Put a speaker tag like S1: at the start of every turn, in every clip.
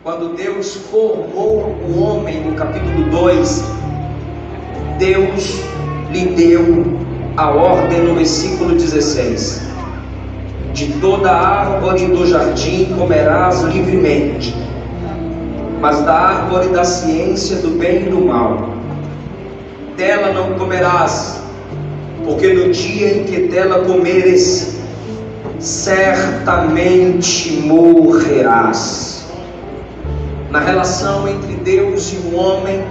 S1: Quando Deus formou o homem, no capítulo 2, Deus lhe deu a ordem no versículo 16: de toda árvore do jardim comerás livremente, mas da árvore da ciência do bem e do mal, dela não comerás, porque no dia em que dela comeres, certamente morrerás. Na relação entre Deus e o homem,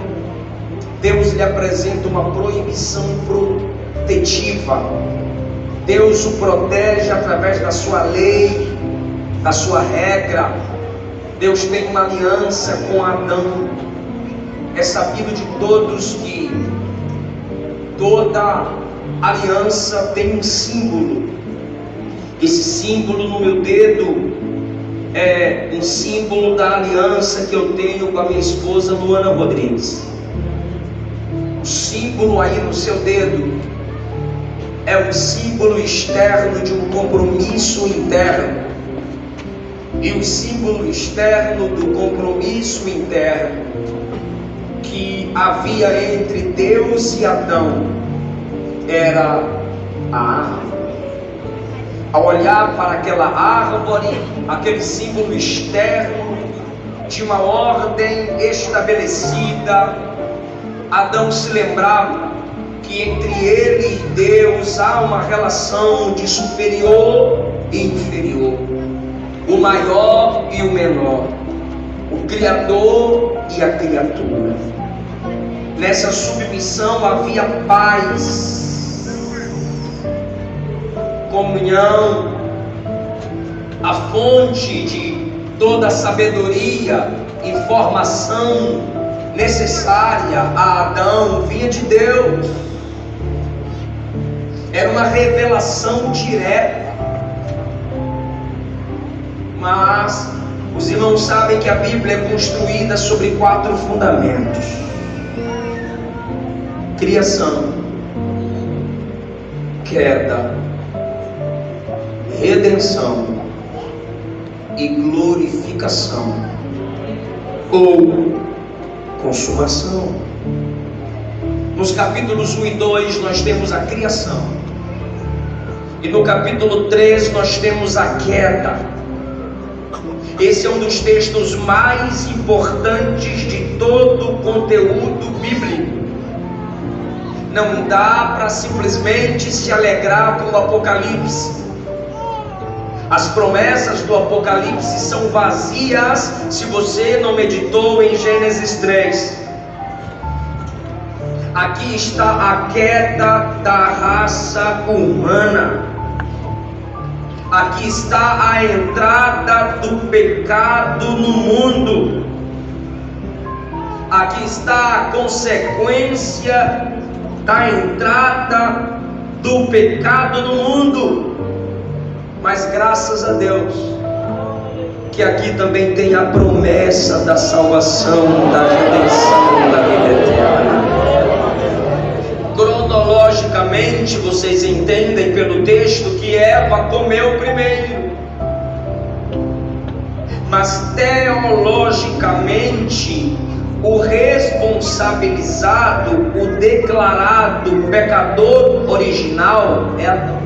S1: Deus lhe apresenta uma proibição protetiva. Deus o protege através da sua lei, da sua regra. Deus tem uma aliança com Adão. É sabido de todos que toda aliança tem um símbolo. Esse símbolo no meu dedo é um símbolo da aliança que eu tenho com a minha esposa Luana Rodrigues. O símbolo aí no seu dedo é um símbolo externo de um compromisso interno. E o símbolo externo do compromisso interno que havia entre Deus e Adão era a árvore. Ao olhar para aquela árvore, aquele símbolo externo de uma ordem estabelecida, Adão se lembrava que entre ele e Deus há uma relação de superior e inferior, o maior e o menor, o Criador e a criatura. Nessa submissão havia paz, comunhão. A fonte de toda a sabedoria, informação necessária a Adão vinha de Deus. Era uma revelação direta. Mas os irmãos sabem que a Bíblia é construída sobre 4 fundamentos: criação, queda, redenção e glorificação ou consumação. Nos capítulos 1 e 2 nós temos a criação, e no capítulo 3 nós temos a queda. Esse é um dos textos mais importantes de todo o conteúdo bíblico. Não dá para simplesmente se alegrar com o Apocalipse. As promessas do Apocalipse são vazias se você não meditou em Gênesis 3. Aqui está a queda da raça humana. Aqui está a entrada do pecado no mundo. Aqui está a consequência da entrada do pecado no mundo. Mas graças a Deus que aqui também tem a promessa da salvação, da redenção, da vida eterna. Cronologicamente, vocês entendem pelo texto que Eva comeu primeiro. Mas teologicamente, o responsabilizado, o declarado pecador original é Adão.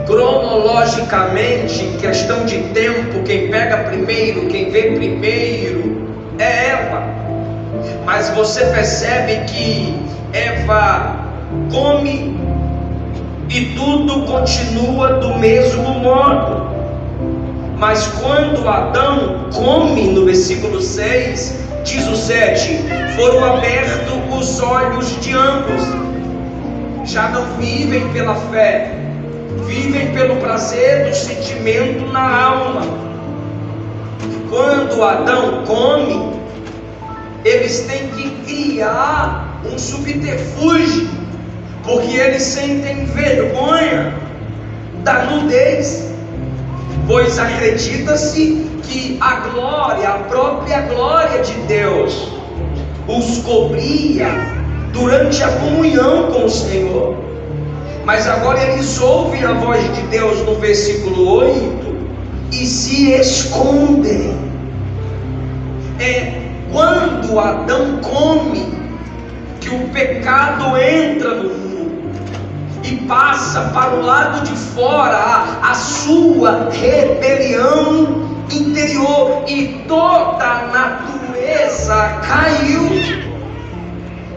S1: Cronologicamente, questão de tempo, quem pega primeiro, quem vê primeiro é Eva. Mas você percebe que Eva come e tudo continua do mesmo modo. Mas quando Adão come, no versículo 6, diz o 7, foram abertos os olhos de ambos. Já não vivem pela fé, vivem pelo prazer do sentimento na alma. Quando Adão come, eles têm que criar um subterfúgio, porque eles sentem vergonha da nudez, pois acredita-se que a glória, a própria glória de Deus os cobria durante a comunhão com o Senhor. Mas agora eles ouvem a voz de Deus no versículo 8 e se escondem. é quando Adão come, que o pecado entra no mundo e passa para o lado de fora a sua rebelião interior, e toda a natureza caiu.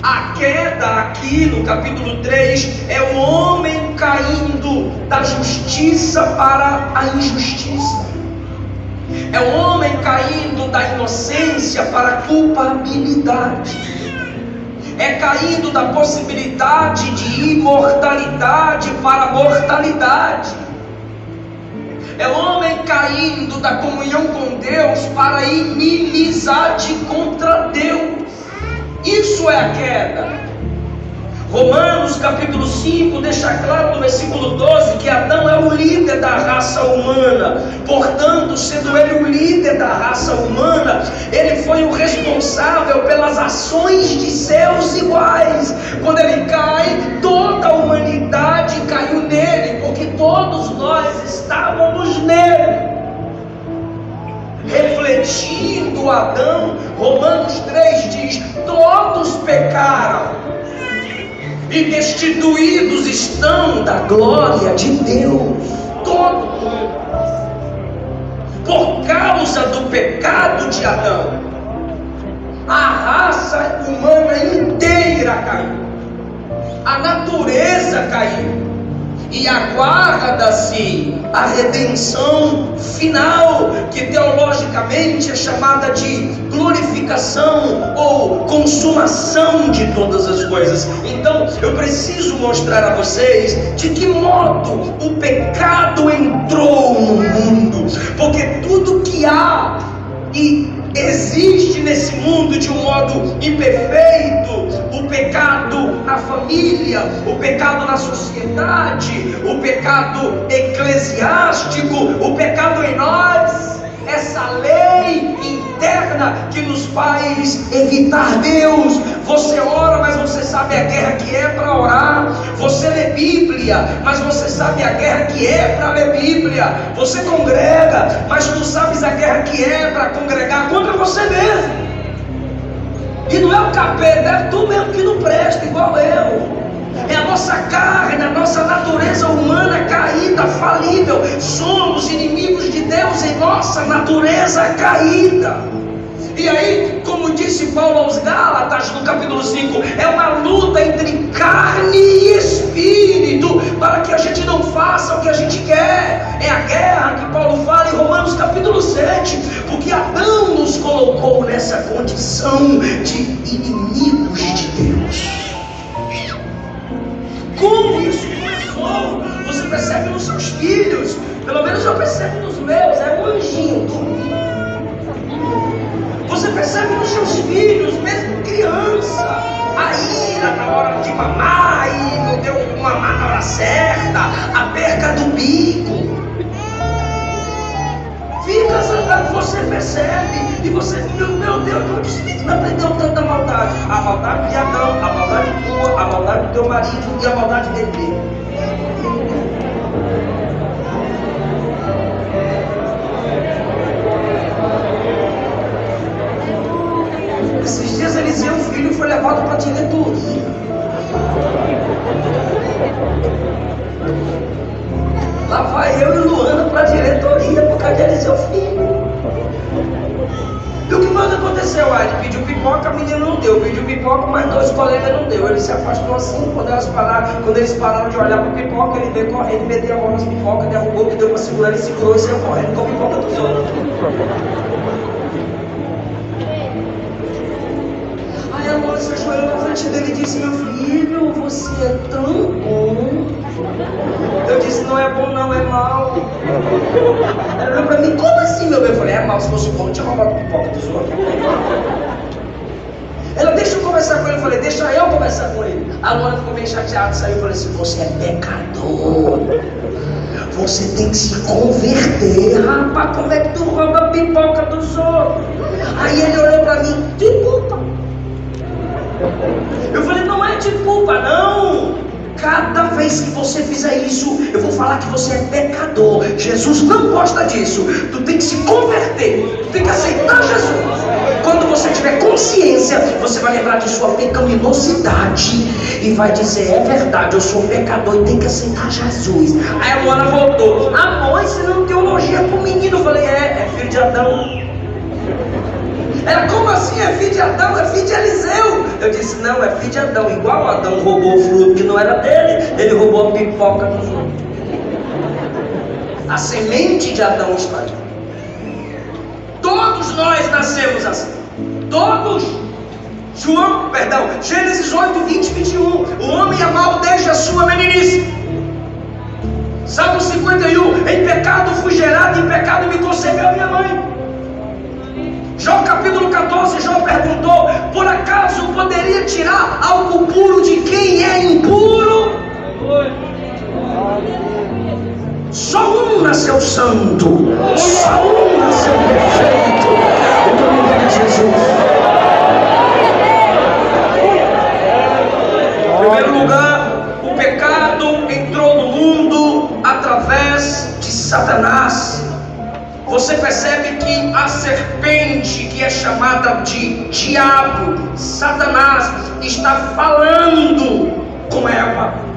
S1: A queda aqui no capítulo 3 é o homem caindo da justiça para a injustiça. É o homem caindo da inocência para a culpabilidade. É caindo da possibilidade de imortalidade para a mortalidade. É o homem caindo da comunhão com Deus para a inimizade contra Deus. Isso é a queda. Romanos capítulo 5 deixa claro no versículo 12 que Adão é o líder da raça humana. Portanto, sendo ele o líder da raça humana, ele foi o responsável pelas ações de seus iguais. Quando ele cai, toda a humanidade caiu nele, porque todos nós estávamos nele. Refletindo Adão, Romanos 3 diz: todos pecaram e destituídos estão da glória de Deus. Todo mundo, por causa do pecado de Adão, a raça humana inteira caiu, a natureza caiu, e aguarda-se a redenção final, que teologicamente é chamada de glorificação ou consumação de todas as coisas. Então eu preciso mostrar a vocês de que modo o pecado entrou no mundo, porque tudo que há e existe nesse mundo de um modo imperfeito, o pecado na família, o pecado na sociedade, o pecado eclesiástico, o pecado em nós, essa lei interna que nos faz evitar Deus. Você ora, mas você sabe a guerra que é para orar. Você lê Bíblia, mas você sabe a guerra que é para ler Bíblia. Você congrega, mas tu sabes a guerra que é para congregar contra você mesmo. E não é o capeta, é tu mesmo que não presta, igual eu. É a nossa carne, a nossa natureza humana caída, falível. Somos inimigos de Deus em nossa natureza caída. E aí, como disse Paulo aos Gálatas no capítulo 5, é uma luta entre carne e espírito, para que a gente não faça o que a gente quer. É a guerra que Paulo fala em Romanos capítulo 7, porque Adão nos colocou nessa condição de inimigos de Deus. Como isso começou? Você percebe nos seus filhos, pelo menos eu percebo nos meus, é um anjinho dormindo. Você percebe nos seus filhos, mesmo criança, a ira na hora de mamar e não deu mamar na hora certa, a perca do bico. Fica sentado, você percebe, e você, meu Deus, onde você não aprendeu tanta maldade? A maldade de Adão, a maldade tua, a maldade do teu marido e a maldade dele mesmo. Esses dias Eliseu, o filho, foi levado para a diretoria. Lá vai eu e Luana para a diretoria por causa de Eliseu, filho. E o que mais aconteceu? Ele pediu pipoca, a menina não deu. Pediu pipoca, mas 2 colegas não deu. Ele se afastou assim, quando eles pararam de olhar para a pipoca, ele veio correndo, meteu a mão nas pipocas, derrubou, que deu para segurar, ele segurou e saiu correndo com a pipoca dos outros. Aí a Luana se ajoelhou na frente dele e disse: meu filho, você é tão bom. Eu disse: não é bom, não, é mal. Ela olhou pra mim: como assim, meu bem? Eu falei: é mal, se fosse bom, não tinha roubado a pipoca dos outros. Ela: deixa eu conversar com ele. Eu falei: deixa eu conversar com ele. A Luana ficou bem chateada, saiu e falou assim: você é pecador, você tem que se converter. Rapaz, como é que tu rouba a pipoca dos outros? Aí ele olhou pra mim: que culpa? Eu falei: não é de culpa, não. Cada vez que você fizer isso, eu vou falar que você é pecador. Jesus não gosta disso. Tu tem que se converter, tu tem que aceitar Jesus. Quando você tiver consciência, você vai lembrar de sua pecaminosidade e vai dizer: é verdade, eu sou pecador e tenho que aceitar Jesus. Aí a Luana voltou: amor, ensinando teologia pro menino. Eu falei: é filho de Adão. Ela: como assim é filho de Adão? É filho de Eliseu. Eu disse: não, é filho de Adão. Igual Adão roubou o fruto que não era dele, ele roubou a pipoca dos outros. A semente de Adão está aqui. Todos nós nascemos assim. Todos. Gênesis 8, 20, 21. O homem é mau desde a sua meninice. Salmo 51. Em pecado fui gerado, em pecado me concebeu minha mãe. Jó capítulo 14, Jó perguntou: por acaso poderia tirar algo puro de quem é impuro? Só um nasceu santo, só um nasceu perfeito, o nome de Jesus. Em primeiro lugar, o pecado entrou no mundo através de Satanás. Você percebe que a serpente, que é chamada de diabo, Satanás, está falando com Eva.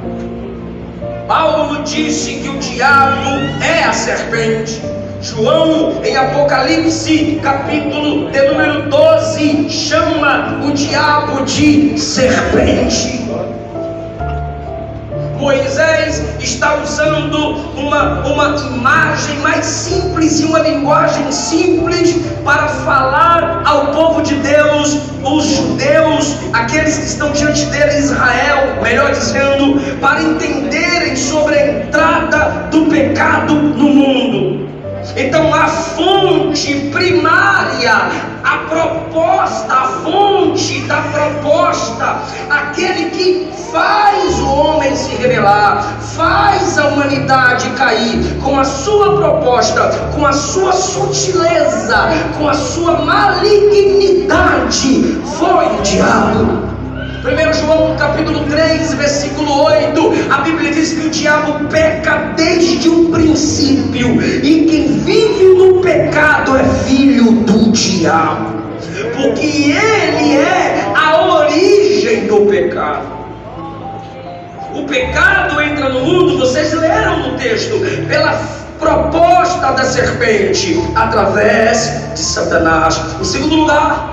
S1: Paulo disse que o diabo é a serpente. João, em Apocalipse, capítulo de número 12, chama o diabo de serpente. Moisés está usando uma imagem mais simples e uma linguagem simples para falar ao povo de Deus, os judeus, aqueles que estão diante dele, Israel, melhor dizendo, para entenderem sobre a entrada do pecado no mundo. Então a fonte primária, a proposta, a fonte da proposta, aquele que faz o homem se rebelar, faz a humanidade cair com a sua proposta, com a sua sutileza, com a sua malignidade, foi o diabo. 1 João capítulo 3, versículo 8, a Bíblia diz que o diabo peca desde o princípio, e quem vive no pecado é filho do diabo, porque ele é a origem do pecado. O pecado entra no mundo, vocês leram no texto, pela proposta da serpente, através de Satanás. Em segundo lugar,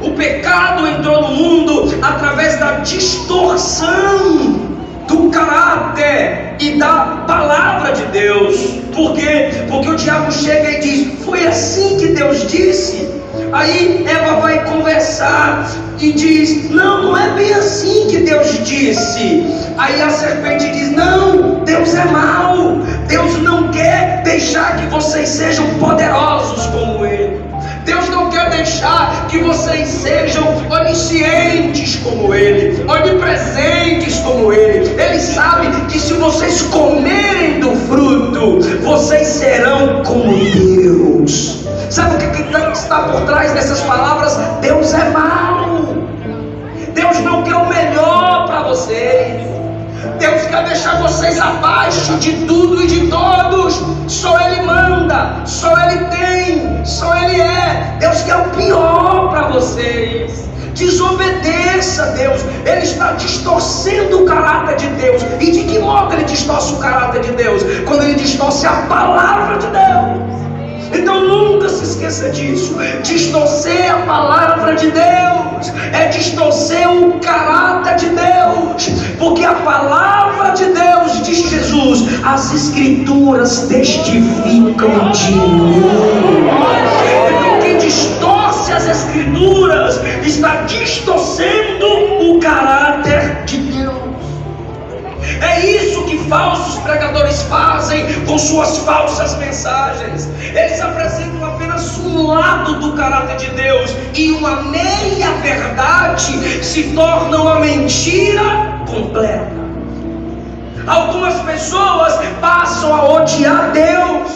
S1: o pecado entrou no mundo através da distorção do caráter e da palavra de Deus. Por quê? Porque o diabo chega e diz: foi assim que Deus disse. Aí Eva vai conversar e diz: não, não é bem assim que Deus disse. Aí a serpente diz: não, Deus é mau. Deus não quer deixar que vocês sejam poderosos como Ele. Deus não quer deixar que vocês sejam oniscientes como Ele, onipresentes como Ele. Ele sabe que se vocês comerem do fruto, vocês serão como Deus. Sabe o que está por trás dessas palavras? Deus é mau. Deus não quer o melhor para vocês. Deus quer deixar vocês abaixo de tudo e de todos. Só Ele manda, só Ele tem, só Ele é. Deus quer o pior para vocês. Desobedeça a Deus. Ele está distorcendo o caráter de Deus. E de que modo Ele distorce o caráter de Deus? Quando Ele distorce a palavra de Deus. Então nunca se esqueça disso. Distorcer a palavra de Deus é distorcer o caráter de Deus, porque a palavra de Deus, diz Jesus, as escrituras testificam de mim. Então quem distorce as escrituras está distorcendo o caráter de Deus. É isso que falsos pregadores fazem com suas falsas mensagens. Eles apresentam apenas um lado do caráter de Deus, e uma meia verdade se torna uma mentira completa. Algumas pessoas passam a odiar Deus.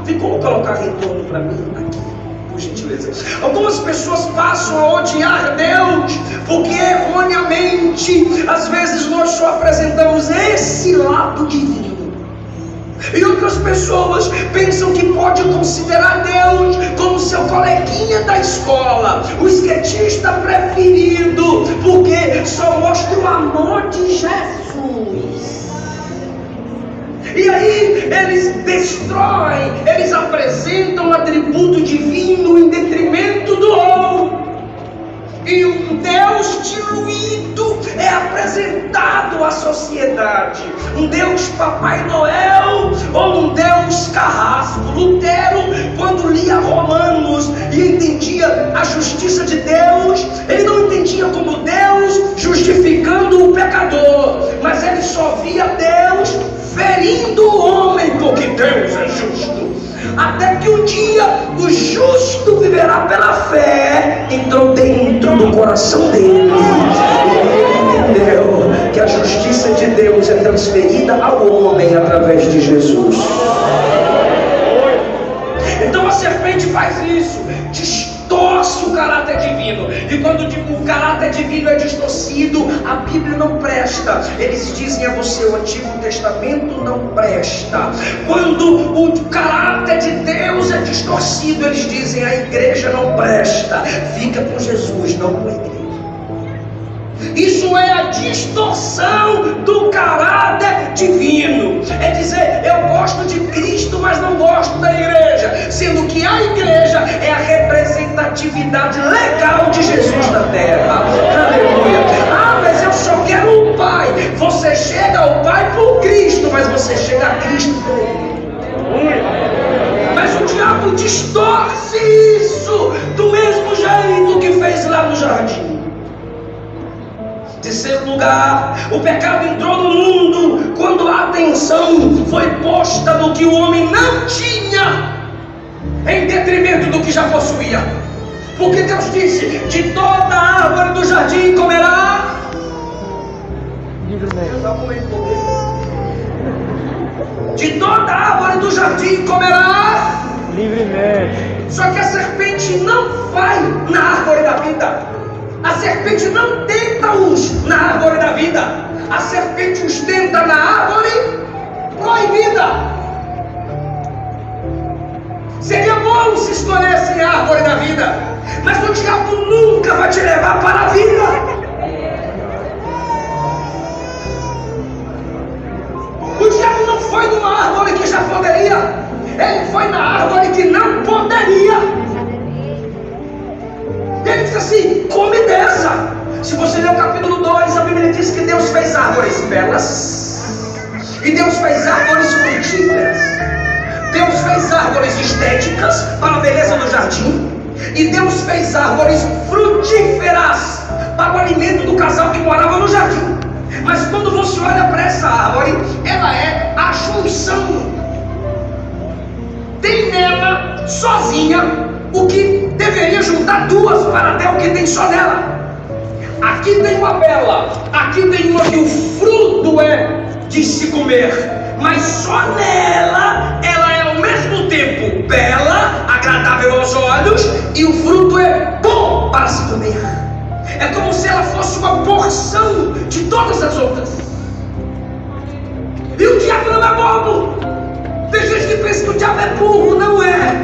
S1: Tem como colocar retorno para mim aqui, por gentileza? Algumas pessoas passam a odiar Deus porque erroneamente, às vezes, nós só apresentamos esse lado divino. E outras pessoas pensam que pode considerar Deus como seu coleguinha da escola, o esquetinho evangelista preferido, porque só mostra o amor de Jesus. E aí eles destroem, eles apresentam um atributo divino em detrimento do ouro. E um Deus diluído é apresentado à sociedade. Um Deus Papai Noel ou um Deus carrasco. Lutero, quando lia Romanos e entendia a justiça de Deus, ele não entendia como Deus justificando o pecador, mas ele só via Deus ferindo o homem, porque Deus é justo. Até que um dia o justo viverá pela fé, entrou dentro do coração dele, e ele entendeu que a justiça de Deus é transferida ao homem através de Jesus. Então a serpente faz isso, distorce o caráter divino. E quando o caráter divino é distorcido, a Bíblia não presta. Eles dizem a você: o Antigo Testamento não presta. Quando o caráter de Deus é distorcido, eles dizem: a igreja não presta. Fica com Jesus, não com a igreja. Isso é a distorção do caráter divino. É dizer: eu gosto de Cristo, mas não gosto da igreja, sendo que a igreja é a representatividade legal de Jesus na terra. Aleluia. Ah, mas eu só quero o Pai. Você chega ao Pai por Cristo, mas você chega a Cristo por Ele. Mas o diabo distorce isso do mesmo jeito que fez lá no jardim. Terceiro lugar, o pecado entrou no mundo quando a atenção foi posta no que o homem não tinha, em detrimento do que já possuía. Porque Deus disse: de toda a árvore do jardim comerá. De toda a árvore do jardim comerá livremente. Só que a serpente não vai na árvore da vida. A serpente não tenta-os na árvore da vida. A serpente os tenta na árvore proibida. Seria bom se escolhessem a árvore da vida, mas o diabo nunca vai te levar para a vida. O diabo não foi numa árvore que já poderia, ele foi na árvore que não poderia. Ele diz assim: come dessa. Se você ler o capítulo 2, a Bíblia diz que Deus fez árvores belas, e Deus fez árvores frutíferas. Deus fez árvores estéticas para a beleza do jardim, e Deus fez árvores frutíferas para o alimento do casal que morava no jardim. Mas quando você olha para essa árvore, ela é a junção. Tem nela, sozinha, o que deveria juntar duas para ter o que tem só nela. Aqui tem uma bela, aqui tem uma que o fruto é de se comer, mas só nela ela é ao mesmo tempo bela, agradável aos olhos, e o fruto é bom para se comer. É como se ela fosse uma porção de todas as outras. E o diabo não é bobo. Tem gente que pensa que o diabo é burro. Não é.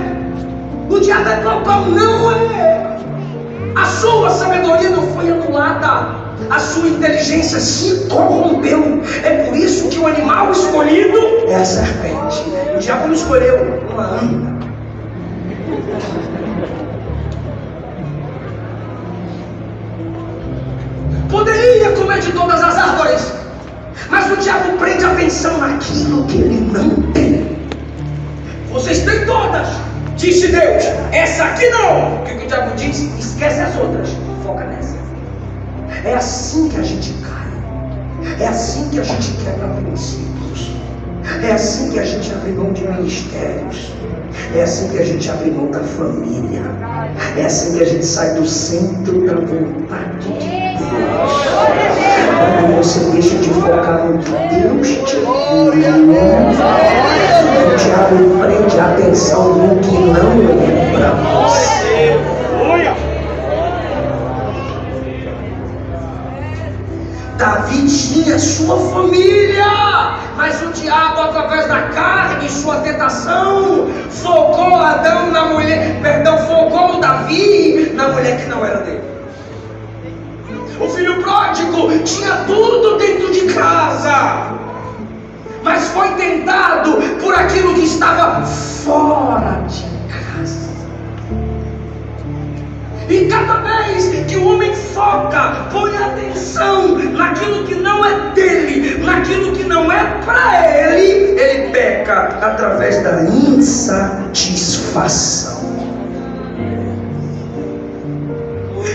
S1: O diabo é bobão. Não é. A sua sabedoria não foi anulada. A sua inteligência se corrompeu. É por isso que o animal escolhido é a serpente. O diabo não escolheu uma anta. Poderia comer de todas as árvores, mas o diabo prende a atenção naquilo que ele não tem. Vocês têm todas, disse Deus. Essa aqui não. O que o diabo diz? Esquece as outras, foca nessa. É assim que a gente cai. É assim que a gente quebra princípios. É assim que a gente abre mão de ministérios. É assim que a gente abre mão da família. É assim que a gente sai do centro da vontade de Deus. Quando você deixa de focar no que Deus te deu, o diabo prende a atenção no que não é para você. Davi tinha sua família, mas o diabo, através da carne, sua tentação, focou Adão na mulher, focou Davi na mulher que não era dele. tinha tudo dentro de casa, mas foi tentado por aquilo que estava fora de casa. E cada vez que o homem foca, põe atenção naquilo que não é dele, naquilo que não é para ele, ele peca através da insatisfação.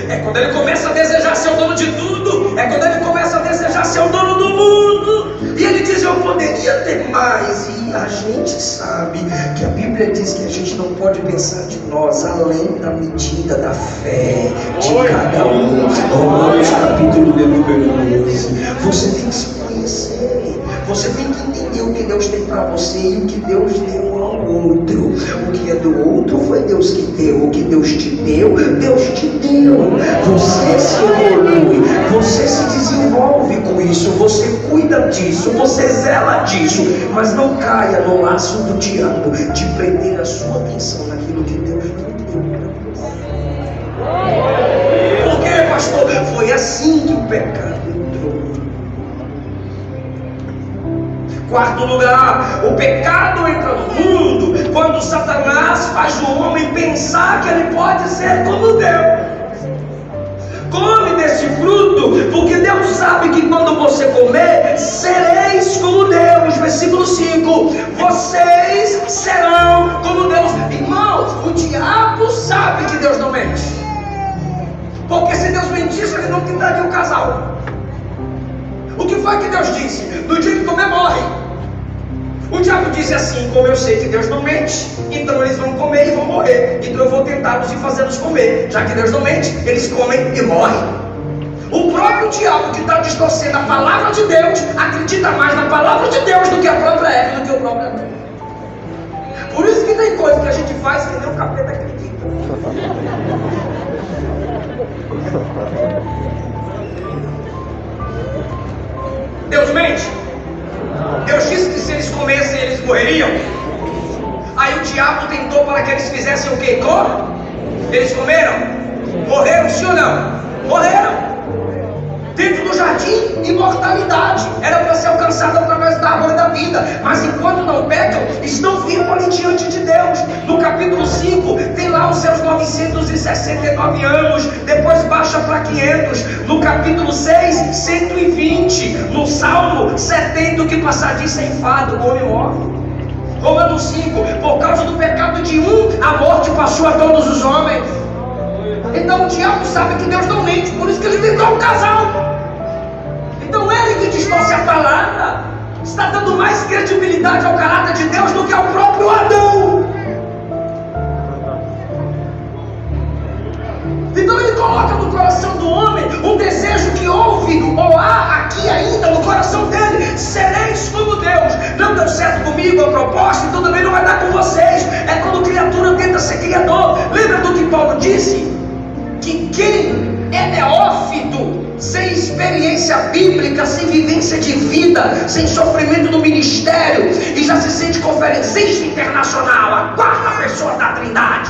S1: É quando ele começa a desejar ser o dono de tudo, é quando ele começa a desejar ser o dono do mundo, e ele diz: eu poderia ter mais. E a gente sabe que a Bíblia diz que a gente não pode pensar de nós além da medida da fé de cada um. Romanos capítulo de número 12. Você tem que se conhecer, você tem que entender o que Deus tem para você e o que Deus deu ao outro. O que é do outro foi Deus que deu, o que Deus te deu, Deus te deu. Você se evolui, você se desenvolve com isso, você cuida disso, você zela disso, mas não caia no laço do diabo de prender a sua atenção naquilo que Deus não deu para você. Por quê, pastor? Foi assim que o pecado entrou. Quarto lugar, o pecado entra no mundo quando Satanás faz o homem pensar que ele pode ser como Deus. Come desse fruto, porque Deus sabe que quando você comer, sereis como Deus. Versículo 5: vocês serão como Deus. Irmãos, o diabo sabe que Deus não mente, porque se Deus mentisse, ele não tentaria o casal. O que foi que Deus disse? No dia que comer, morre. O diabo disse assim: como eu sei que Deus não mente, então eles vão comer e vão morrer, então eu vou tentá-los e fazê-los comer. Já que Deus não mente, eles comem e morrem. O próprio diabo, que está distorcendo a palavra de Deus, acredita mais na palavra de Deus do que a própria Eva, do que o próprio Adão. Por isso que tem coisa que a gente faz que nem o capeta acredita. Deus mente? Deus disse que se eles comessem, eles morreriam. Aí o diabo tentou para que eles fizessem o quê? Eles comeram? Morreram, sim ou não? Morreram. Dentro do jardim, imortalidade. Era para ser alcançada através da árvore da vida. Mas enquanto não pecam, estão vivos ali diante de Deus. No capítulo 5, tem lá os seus 969 anos. Depois baixa para 500. No capítulo 6, 120. No Salmo 70, o que passar disso é enfado, o homem morre. Romanos 5, por causa do pecado de um, a morte passou a todos os homens. Então o diabo sabe que Deus não mente, por isso que ele tentou um casal. Então ele que distorce a palavra está dando mais credibilidade ao caráter de Deus do que ao próprio Adão. Então ele coloca no coração do homem um desejo que houve ou há aqui ainda no coração dele: sereis como Deus. Não deu certo comigo a proposta, então também não vai dar com vocês. É quando criatura tenta ser criador. Lembra do que Paulo disse? Que quem é neófito, sem experiência bíblica, sem vivência de vida, sem sofrimento no ministério, e já se sente conferencista internacional, a quarta pessoa da Trindade,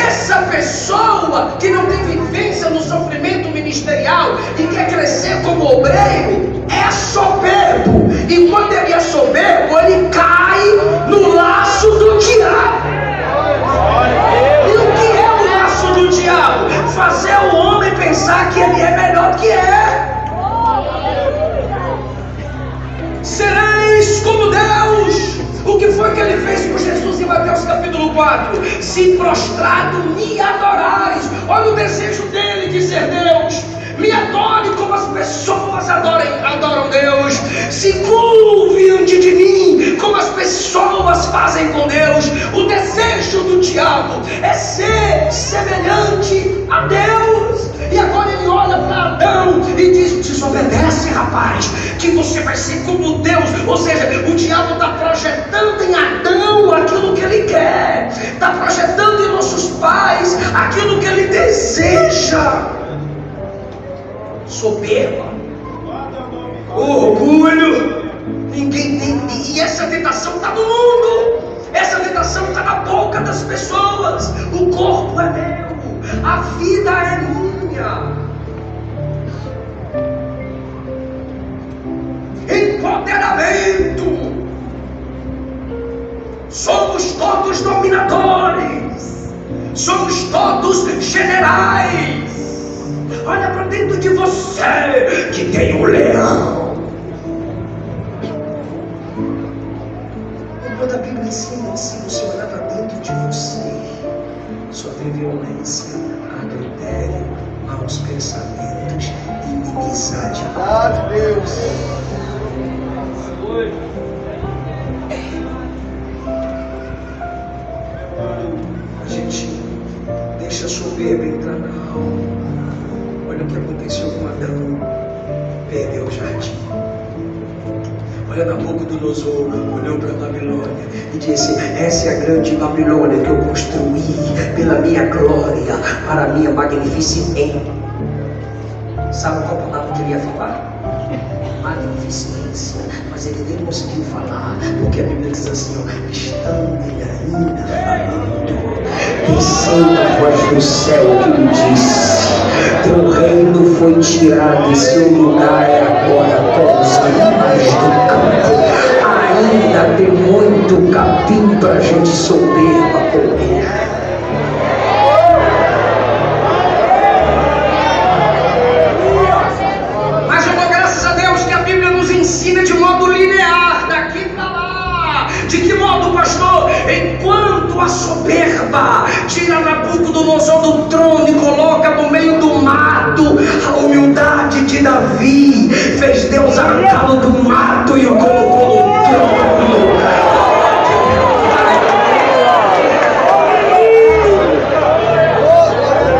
S1: essa pessoa que não tem vivência no sofrimento ministerial e quer crescer como obreiro, é soberbo. E quando ele é soberbo, ele cai no laço do diabo. E o que é o laço do diabo? Fazer o homem pensar que ele é melhor que é. Sereis como Deus. O que foi que ele fez com Jesus em Mateus capítulo 4? Se prostrado me adorares. Olha o desejo dele de ser Deus. Me adore como as pessoas adoram Deus. Se curve diante de mim como as pessoas fazem com Deus. O desejo do diabo é ser semelhante a Deus. E agora ele olha para Adão e diz: desobedece, rapaz, que você vai ser como Deus. Ou seja, o diabo está projetando em Adão aquilo que ele quer, está projetando em nossos pais aquilo que ele deseja. Soberba, orgulho, ninguém tem. E essa tentação está no mundo, essa tentação está na boca das pessoas. O corpo é meu, a vida é minha. empoderamento. Somos todos dominadores, somos todos generais. Olha para dentro de você que tem um leão. Quando a Bíblia ensina, se você olhar para dentro de você, só tem violência, adultério, maus pensamentos, inimizade.
S2: Ah, Deus.
S1: A gente deixa a soberba entrar na alma. Olha o que aconteceu com Adão. Perdeu o jardim. Olha, Nabucodonosor olhou para a Babilônia e disse: essa é a grande Babilônia que eu construí pela minha glória, para a minha magnificência. Sabe qual palavra que ele ia falar? Magnificência. Mas ele nem conseguiu falar, porque a Bíblia diz assim: ó, estando ele ainda falando, descendo a voz do céu que lhe disse: teu reino foi tirado e seu lugar é agora como os animais do campo. Ainda tem muito capim para a gente soberba comer. Mas eu dou graças a Deus que a Bíblia nos ensina de modo linear, daqui para lá. De que modo, pastor? Enquanto a soberba tira Nabucodonosor do trono e coloca no meio do mato, a humildade de Davi fez Deus arrancá-lo do mato e o colocou no trono.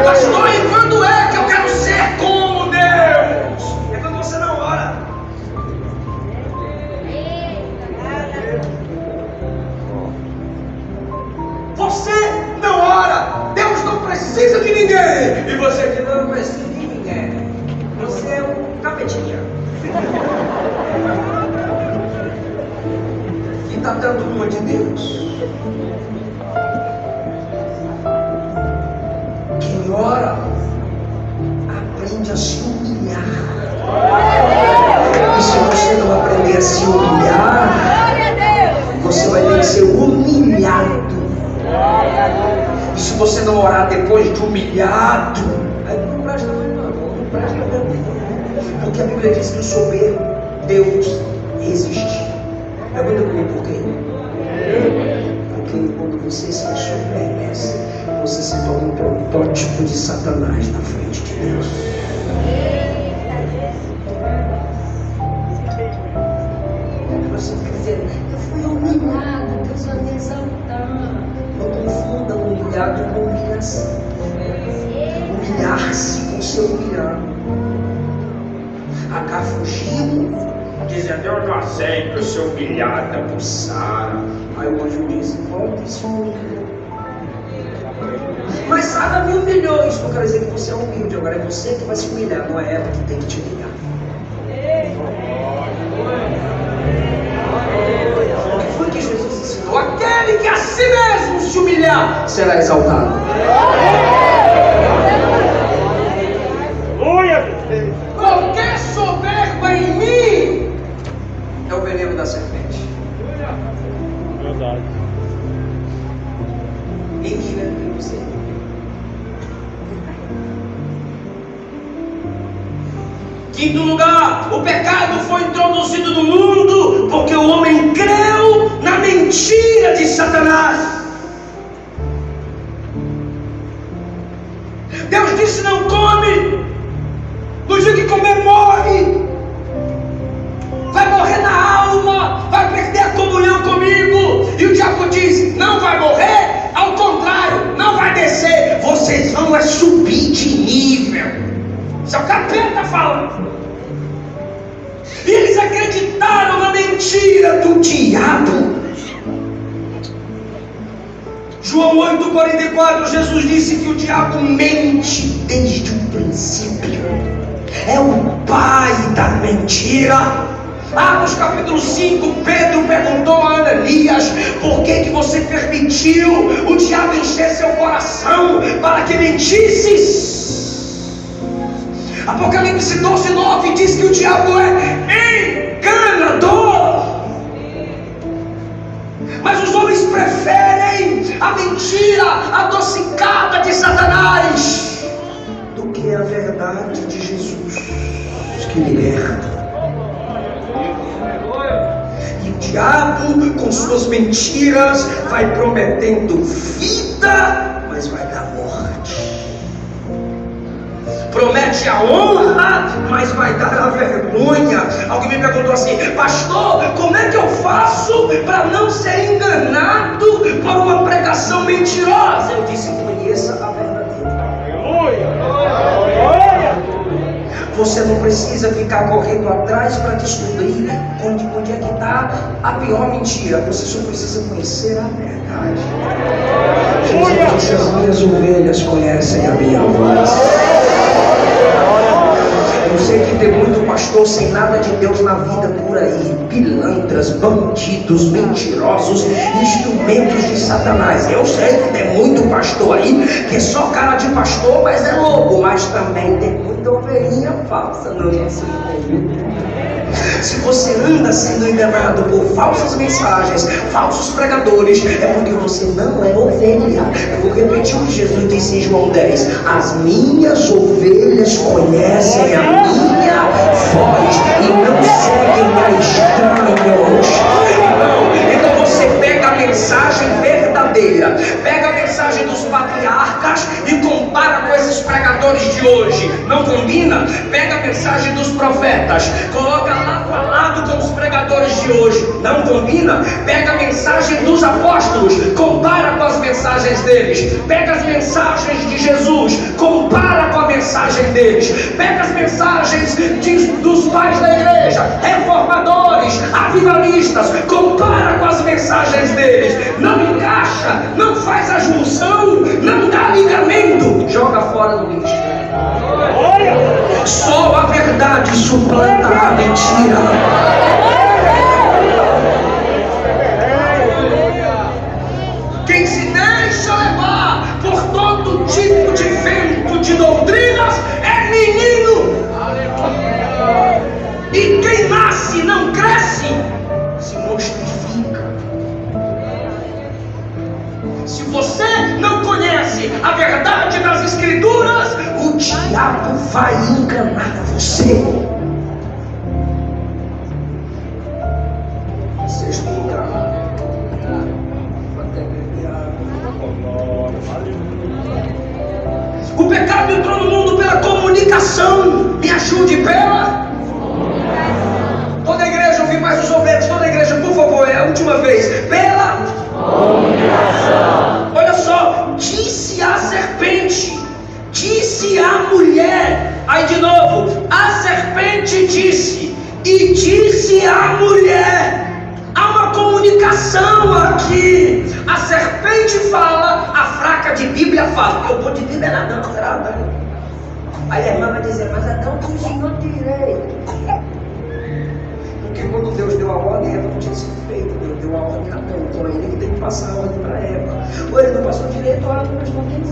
S1: Pastor, e quando é que eu quero ser como Deus? É quando você não ora. Você não ora. Deus não precisa de ninguém. E você diz: não precisa de ninguém. Você é um capetinha. Que está dando uma de Deus. Quem ora aprende a se humilhar. E se você não aprender a se humilhar, você vai ter que ser humilhado. E se você não orar depois de humilhado, aí não presta mais não presta mais. Porque a Bíblia diz que o soberbo Deus resiste. Pergunta comigo por quê? Porque quando você se ensoberbece, você se torna um protótipo de Satanás na frente de Deus. Você quer dizer: eu fui humilhado, Deus vai me exaltar. Não confunda humilhado com humilhação. Humilhar-se com ser humilhado. Agar fugiu, dizendo: eu não aceito ser humilhada por Sara. Aí o anjo disse: volta e se humilha. Mas Sara me humilhou. Isso não quer dizer que você é humilde. Agora é você que vai se humilhar, não é ela que tem que te humilhar. O que foi que Jesus ensinou? Aquele que a si mesmo se humilhar será exaltado. Qualquer soberba em mim é o veneno da serpente.
S2: Verdade.
S1: Em mim, né? Em você. Quinto lugar, o pecado foi introduzido no mundo porque o homem creu na mentira de Satanás. Deus disse: não come. No dia que comer, morre. Vai morrer na alma, vai perder a comunhão comigo. E o diabo diz: não vai morrer, ao contrário, não vai descer. Vocês vão subir de nível. Isso é o capeta falando. E eles acreditaram na mentira do diabo. João 8,44, Jesus disse que o diabo mente desde o princípio. É o pai da mentira. Atos capítulo 5, Pedro perguntou a Ananias: por que você permitiu o diabo encher seu coração para que mentisses? Apocalipse 12:9 diz que o diabo é enganador. Mas os homens preferem a mentira adocicada de Satanás do que a verdade de Jesus, que liberta. E o diabo, com suas mentiras, vai prometendo vida, mas vai dar morte. Promete a honra, mas vai dar a vergonha. Alguém me perguntou assim: pastor, como é que eu faço para não ser enganado por uma pregação mentirosa? Eu disse: conheça a verdadeira. Aleluia! Você não precisa ficar correndo atrás para descobrir onde é que está a pior mentira. Você só precisa conhecer a verdade. Jesus disse: as minhas ovelhas conhecem a minha voz. Eu sei que tem muito pastor sem nada de Deus na vida por aí, pilantras, bandidos, mentirosos, instrumentos de Satanás. Eu sei que tem muito pastor aí que é só cara de pastor, mas é lobo. Mas também tem muita ovelhinha falsa no nosso meio. Se você anda sendo enganado por falsas mensagens, falsos pregadores, é porque você não é ovelha. Eu vou repetir o que Jesus disse em João 10: as minhas ovelhas conhecem a minha voz e não seguem a estranhos. Então você pega a mensagem verdadeira, pega a mensagem dos patriarcas e compara com esses pregadores de hoje. Não combina? Pega a mensagem dos profetas, coloca lado a lado com os pregadores de hoje. Não combina? Pega a mensagem dos apóstolos, compara com as mensagens deles. Pega as mensagens de Jesus, compara com a mensagem deles. Pega as mensagens dos pais da igreja, reformadores, avivalistas, compara com as mensagens deles. Não encaixa, não faz a junção, não dá ligamento, joga fora no lixo. Só a verdade suplanta a mentira. Quem se deixa levar por todo tipo de vento de doutrinas é menino. E quem nasce e não cresce se mortifica. Se você não conhece a verdade das Escrituras, o diabo vai enganar você. Vocês estão enganados. O pecado entrou no mundo pela comunicação. Me ajude pela comunicação. Toda a igreja, ouvir mais os obreiros. Toda a igreja, por favor, é a última vez. Pela comunicação. Olha só, disse a serpente, disse a mulher. Aí de novo, a serpente disse e disse a mulher. Há uma comunicação aqui. A serpente fala, a fraca de Bíblia fala. Eu vou de Bíblia era Adão, era Adão. Aí a irmã vai dizer: mas Adão cozinhou direito. Porque quando Deus deu a ordem, Eva não tinha sido feita. Deus deu a ordem a Adão, então ele que tem que passar a ordem para Eva. Ou ele não passou direito, a ordem não quis.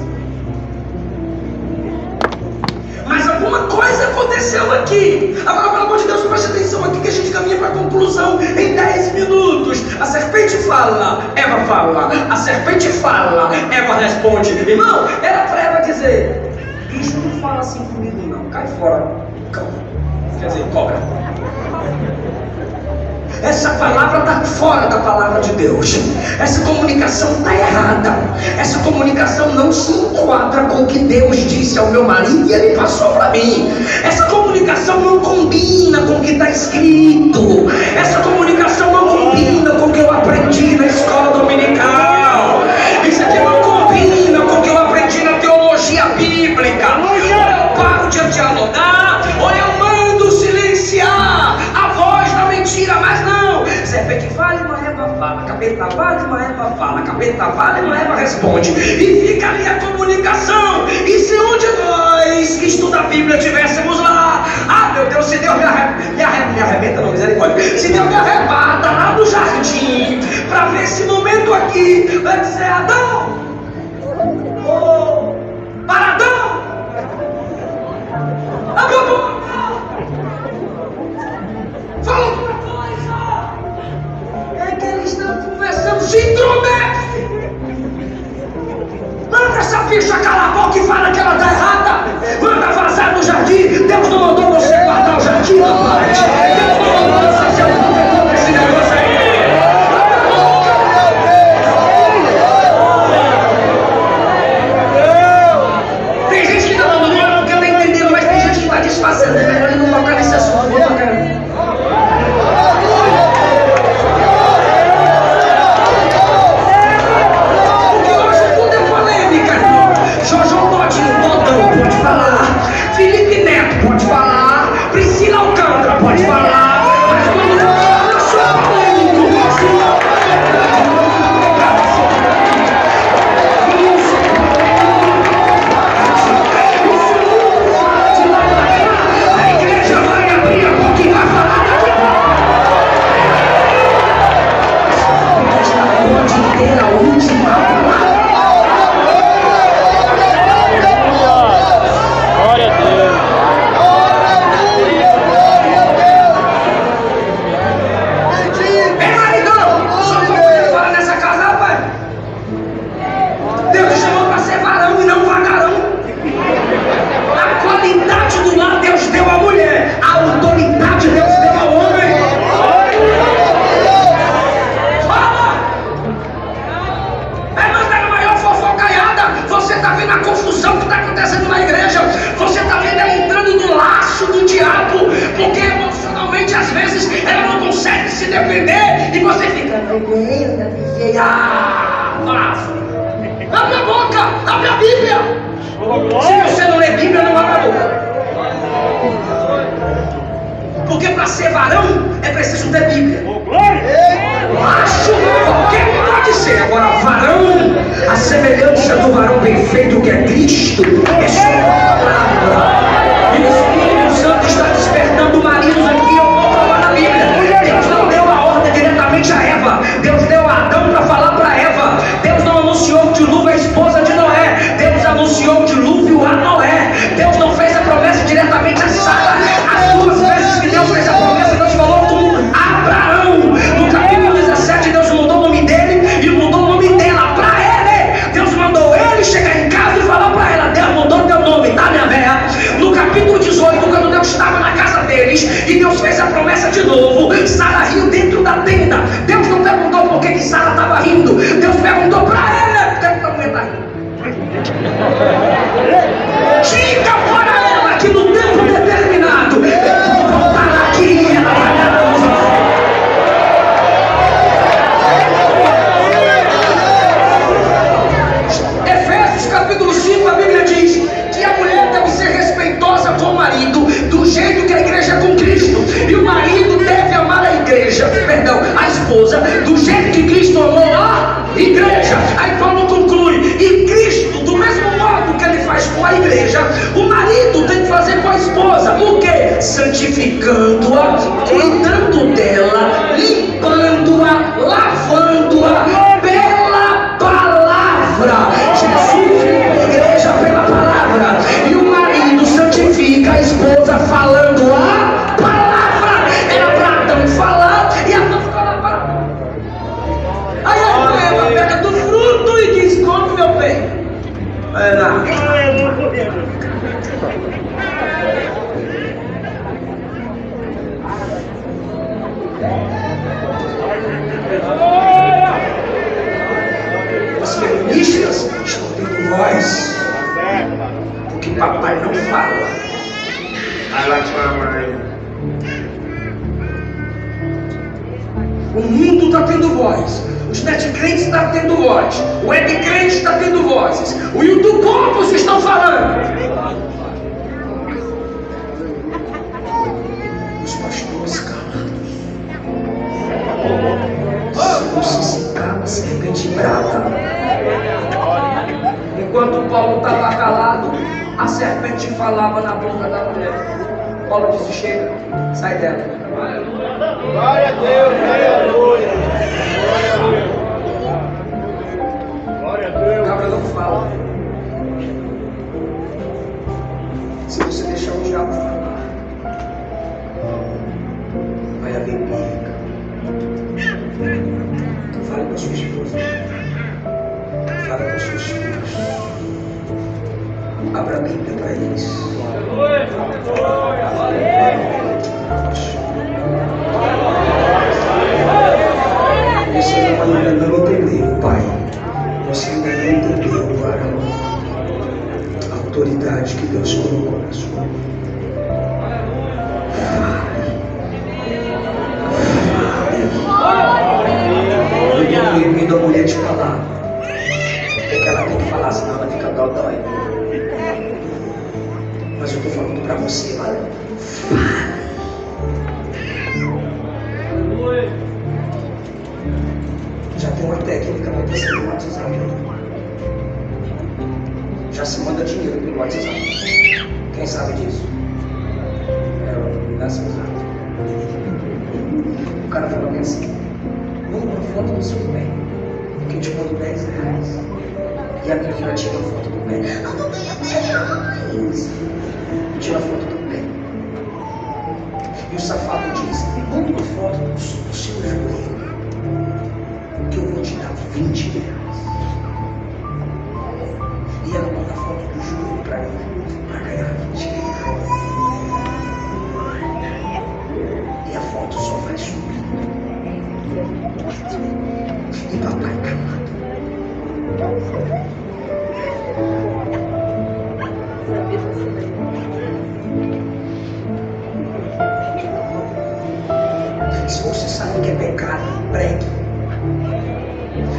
S1: Mas alguma coisa aconteceu aqui. Agora, pelo amor de Deus, preste atenção aqui que a gente caminha para a conclusão em 10 minutos. A serpente fala, Eva fala. A serpente fala, Eva responde. Irmão, era para Eva dizer: bicho, não fala assim comigo não, cai fora, cão. Quer dizer, cobra. Essa palavra está fora da palavra de Deus. Essa comunicação está errada. Essa comunicação não se enquadra com o que Deus disse ao meu marido e ele passou para mim. Essa comunicação não combina com o que está escrito. Essa comunicação não combina com o que eu aprendi na escola dominical. Isso aqui não combina com o que eu aprendi na teologia bíblica. Ou eu paro de dialogar, ou eu mando silenciar a voz da mentira. Mas não. Serpente fala e uma Eva fala, capeta fala e uma Eva fala, capeta fala e uma Eva responde, e fica ali a comunicação. E se um de nós que estuda a Bíblia tivéssemos lá, meu Deus, se Deus me arrebenta, não, misericórdia, se Deus me arrebata lá no jardim para ver esse momento aqui, vai dizer: Adão, para Adão, abre a Manda essa bicha calar a boca e fala que ela está errada. Manda vazar do jardim. Deus não mandou você guardar o jardim, rapaz. Deus não mandou você ser o protetor desse negócio aí. Tem gente que não é porque eu não entendendo, mas tem gente que está disfarçando. É melhor ele não tocar nesse assunto. Vou tocar. Felipe Neto pode falar, Priscila Alcântara pode falar, mas quando eu falo, eu sou polêmico. A igreja vai abrir a boca e vai falar daqui. Esta pode ter a última palavra.
S2: Glória a Deus.
S1: É maridão! Só tô podendo falar nessa casa, rapaz. Deus te chamou para ser varão e não vagarão. A qualidade do lar Deus deu à mulher. A autoridade Deus deu ao homem. Fala! É mandar a maior fofocaiada. Você está vendo a confusão que está acontecendo na igreja. Você está vendo ela entrando no laço do diabo. Porque emocionalmente, às vezes, ela não consegue se defender. E você fica, vaza. Abre a boca, abre a Bíblia. Se você não lê Bíblia, não abre a boca. Porque para ser varão, é preciso ter Bíblia. Macho, qualquer um pode ser. Agora, varão, a semelhança do varão perfeito que é Cristo, é só uma palavra. E o Espírito Santo está despertando maridos aqui. Eu vou provar na Bíblia. Deus não deu a ordem diretamente a Eva. Deus deu a Adão para falar para Eva. Deus não anunciou o dilúvio à esposa de Noé. Deus anunciou o dilúvio a Noé. Deus não fez a promessa diretamente a Sara. As duas vezes que Deus fez a promessa, Deus falou com Abraão. No capítulo 17, Deus mudou o nome dele e mudou o nome dela para ele. Deus mandou ele chegar em casa e falar para ela: Deus mudou teu nome, tá, minha velha? No capítulo 18, quando Deus estava na casa deles e Deus fez a promessa de novo, Sara riu dentro da tenda. Deus não perguntou por que Sara estava rindo. Deus perguntou para ela: por que tua mulher está rindo? Diga para ela que no tempo determinado eu vou voltar aqui e ela vai dar a luz. Efésios capítulo 5, a Bíblia diz que a mulher deve ser respeitosa com o marido, do jeito que a igreja é com Cristo. E o marido deve amar a igreja, a esposa, do jeito que Cristo amou a igreja. Aí Paulo conclui: e Cristo, do mesmo modo que ele faz com a igreja, o marido tem que fazer com a esposa. O que? Santificando-a, cuidando dela, limpando-a, lavando-a pela palavra. Jesus veio à igreja pela palavra. E o marido santifica a esposa falando a palavra. Era para Adão falar e Adão ficava na palavra. Aí a Eva pega do fruto e diz: come, meu bem. É nada. Os feministas estão tendo voz, porque papai não fala. O mundo está tendo voz. Os netcrentes estão tendo voz. O webcrente está tendo vozes. O youtubopos estão falando. Os pastores calados. Se cala, serpente brava. Enquanto Paulo estava calado, a serpente falava na boca da mulher. Paulo disse: chega, sai dela.
S2: Glória a Deus, aleluia. Glória a Deus.
S1: O cabra não fala. Se você deixar o diabo falar, vai haver briga. Fale com a sua esposa. Fale com os seus filhos. abra a Bíblia para eles. Você ainda não entendeu, Pai. Você ainda não entendeu, varão, a autoridade que Deus colocou na sua vida. Eu estou proibindo a mulher de falar, porque ela tem que falar, senão ela fica dói. Mas eu estou falando para você, varão. Já tem uma técnica para você no WhatsApp. Já se manda dinheiro pelo WhatsApp. Quem sabe disso? É o Inácio Usado. O cara falou assim: manda uma foto do seu pé, que eu te mando R$10. E a menina tira a foto do pé. Eu não ganho R$10. Tira a foto do pé. E o safado diz: manda uma foto do seu joelho, que eu vou te dar R$20. E ela manda a foto do joelho para ganhar R$20. E a foto só vai subir. E papai calado. Se você sabe que é pecado, pregue.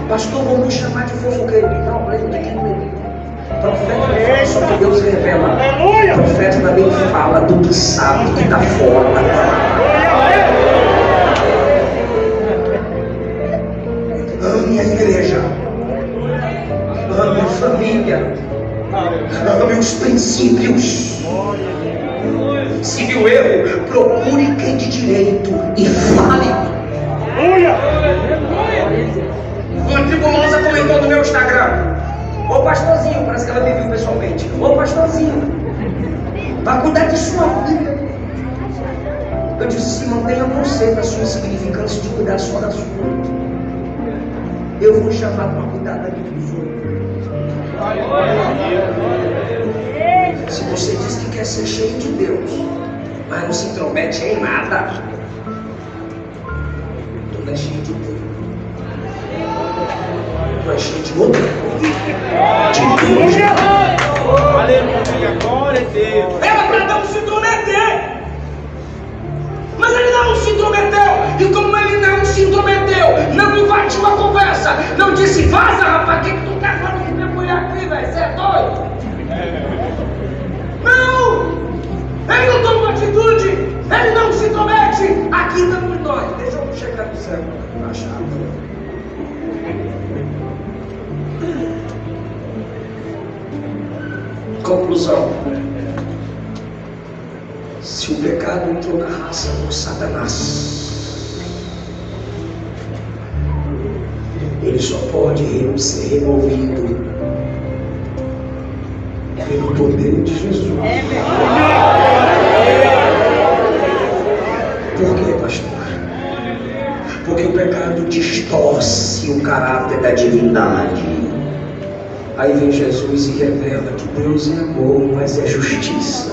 S1: Pastor, vou me chamar de fofoqueiro. Não, pregue de quem não. Profeta não fala só que Deus revela. Profeta também fala do que sabe, que está fora da ame a igreja, ame a família, ame os princípios. Se viu erro, procure quem de direito e fale. Uma tribulosa comentou no meu Instagram: ô pastorzinho, parece que ela me viu pessoalmente. Ô pastorzinho, vai cuidar de sua vida. Eu disse: se mantenha você da sua insignificância de cuidar só da sua. Eu vou chamar para cuidar da vida dos outros. Se você diz que quer ser cheio de Deus, mas não se intromete em nada, tu não é cheio de Deus. Tu é cheio de outro. De Deus.
S2: Aleluia, glória a Deus.
S1: Era para não se intrometer. Mas ele não se intrometeu. E como ele não se intrometeu, não invadiu a conversa, não disse: vaza, rapaz, o que tu quer falar com minha mulher aqui, velho? Você é doido? Não! Ele não toma atitude, ele não se intromete. Aqui estamos nós. Deixa eu chegar no céu. Conclusão: se o pecado entrou na raça por Satanás, ele só pode ser removido pelo poder de Jesus. Por quê, pastor? Porque o pecado distorce o caráter da divindade. Aí vem Jesus e revela que Deus é amor, mas é justiça.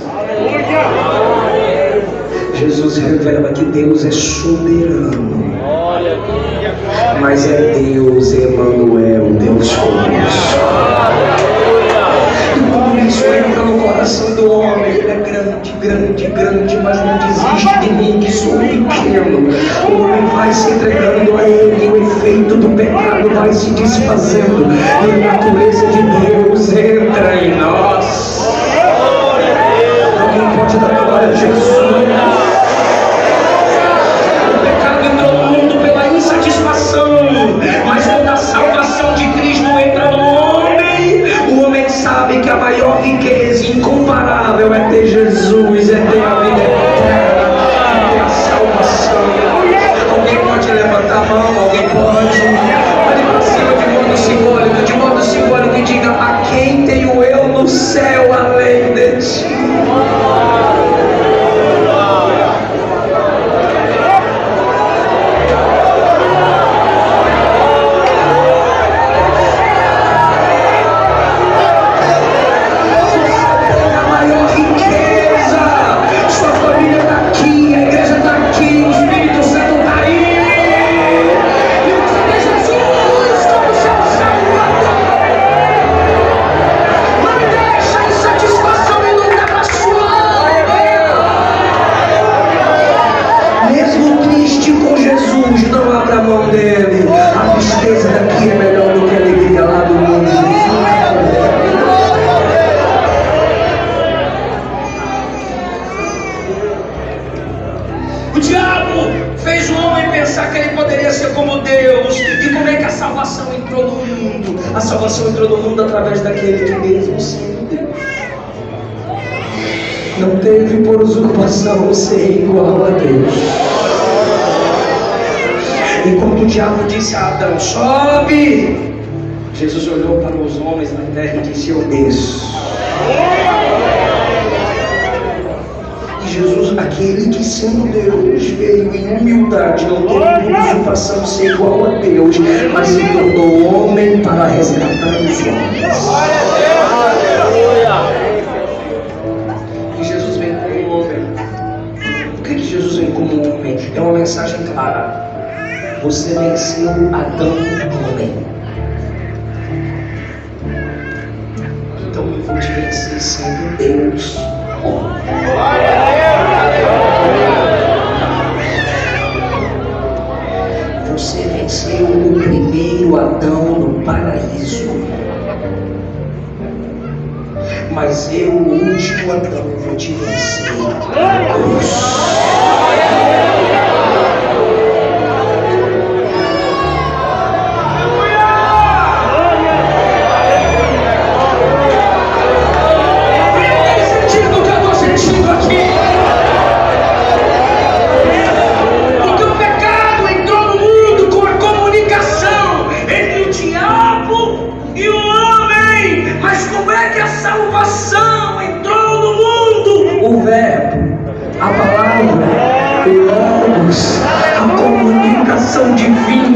S1: Jesus revela que Deus é soberano, mas é Deus Emanuel, Deus conosco. E quando isso entra no coração do homem, ele é grande, grande, grande, mas não desiste de mim que sou pequeno. O homem vai se entregando a ele, e o efeito do pecado vai se desfazendo, e a natureza de Deus entra em nós. Alguém pode dar glória a Jesus? O pecado entrou no mundo pela insatisfação, mas quando a salvação de Cristo entra no homem, o homem sabe que a maior riqueza incomparável é ter Jesus, é ter a vida eterna, é ter a salvação. Alguém pode levantar a mão, alguém pode. Olhe para cima de modo simbólico e diga: a quem tenho eu no céu além de ti? salvação entrou no mundo através daquele que, mesmo sendo Deus, não teve por usurpação ser igual a Deus. Enquanto o diabo disse a Adão: sobe, Jesus olhou para os homens na terra e disse: eu desço. E Jesus, aquele que sendo Deus, veio em humildade, não teve por usurpação ser igual a Deus, mas se tornou homem para resgatar os homens. E Jesus vem como homem. Por que Jesus vem como homem? É uma mensagem clara. Você venceu Adão, homem. Então eu vou te vencer sendo Deus, homem. Você venceu o primeiro Adão no paraíso. Mas eu, o último Adão, vou te vencer na cruz. O verbo, a palavra, o logos, a comunicação divina